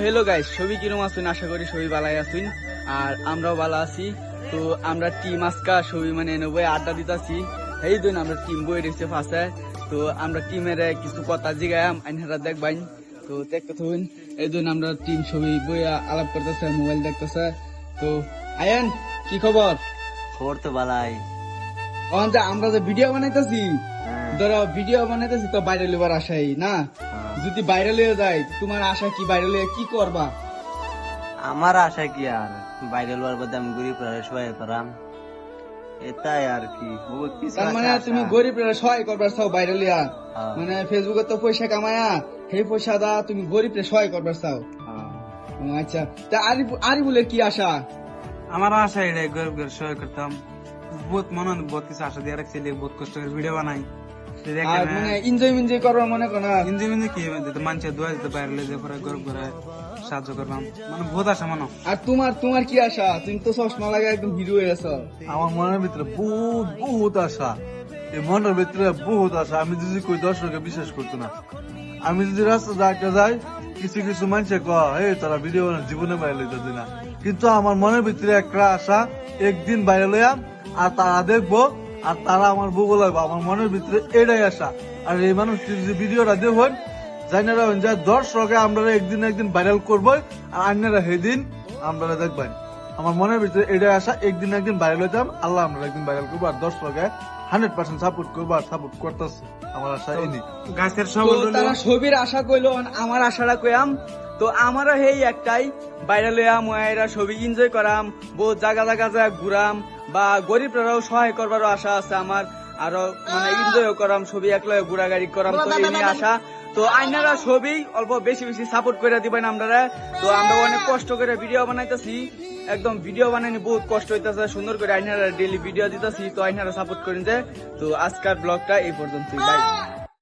Hello guys, সবই কিরম আছেন? আশা করি সবই ভালাই আছেন আর আমরাও ভালো আছি। তো আমরা টিম আজকা সবই মানে নব্বই আড্ডা দিতেছি। এই দিন আমরা টিম বই রেখেছে ফাঁসে। তো আমরা টিমের কিছু কথা জিগায়াম আইনারা দেখবাইন। তো দেখতে থাকুন। এই দিন আমরা টিম সবই বই আলাপ করতেছে, মোবাইল দেখতেছে। তো আয়ান, কি খবর? খবর তো বালাই। আমরা যে ভিডিও বানাইতেছি, ধরো ভিডিও বানাইতেছি তো ভাইরাল হবার আশাই না। যদি ভাইরাল হয়ে যায়, তোমার আশা কি? ভাইরাল হয়ে কি করবা? আমার আশা কি আর ভাইরাল হওয়ার বাদে আমি গরিব সবাই করাম, এটাই আর কি। তার মানে তুমি গরিবরা সহায় করবার চাও ভাইরাল হইয়া? মানে ফেসবুকে তো পয়সা কামায়া, সেই পয়সা দা তুমি গরিবরে সহায় করবার চাও? আচ্ছা, তা আরিফুলের কি আশা? আমার আশা এটাই, গরিব সহায় করতাম। বহুত মনে বহুত কিছু আশা দিয়ে রাখছি, বহুত কষ্ট করে ভিডিও বানাই। আর মানে এনজয় করবা মনে করো না? ইঞ্জিনিয়ারিং কি মানুষের দোয়া দিতে পারলে যে পরে গরিব করে সাহায্য করলাম, মানে বহুত আশা মনে। আর তোমার কি আশা? তুমি তো চশমা লাগে একদম হিরো হয়ে আছো। আমার মনের ভিতরে বহুত আশা, এই মনের ভিতরে বহুত আশা। আমি যদি কই দর্শকে বিশ্বাস করতো না, আমি যদি রাস্তা দেখা যাই কিছু মানুষে কয় তারা ভিডিও বানায় জীবনে ভাইরাল হইতে না, কিন্তু আমার মনের ভিতরে একটা আশা একদিন ভাইরাল হইয়াম আর তারা দেখবো আর তারা আমার বউ লাগবো। আমার মনের ভিতরে এটাই আশা। আর এই মানুষ যদি ভিডিওটা দেখবেন জানারা যা দর্শকে আমরা একদিন ভাইরাল করবো আর আপনারা সেদিন আমরা দেখবেন। আমার মনের ভিতরে এটাই আশা, একদিন ভাইরাল হইতাম, আল্লাহ আমরা একদিন ভাইরাল করবো আর দর্শকে 100% সাপোর্ট করবো আর সাপোর্ট করতেছে। আমার আশা এই গাছের তো তারা ছবির আশা কইলো, আমার আশাটা কইয়াম। তো আমারও হেই একটাই, ভাইরাল হইয়া ময়েরা ছবি এনজয় করাম, বহুত জায়গা জায়গা ঘুরাম, বা গরিবরাও সহায় করবারও আশা আছে আমার। আরো মানে এনজয় করাম, ছবি একলা ঘোরাগাড়ি করাম, তো এই নিয়ে আশা। তো আইনারা ছবি অল্প বেশি সাপোর্ট করে দিবেন আমরা। তো আমরা অনেক কষ্ট করে ভিডিও বানাইতেছি, একদম ভিডিও বানাইনি বহুত কষ্ট হইতেছে, সুন্দর করে আইনারা ডেইলি ভিডিও দিতেছি। তো আইনারা সাপোর্ট করেন যে। তো আজকের ব্লগটা এই পর্যন্তই, বাই।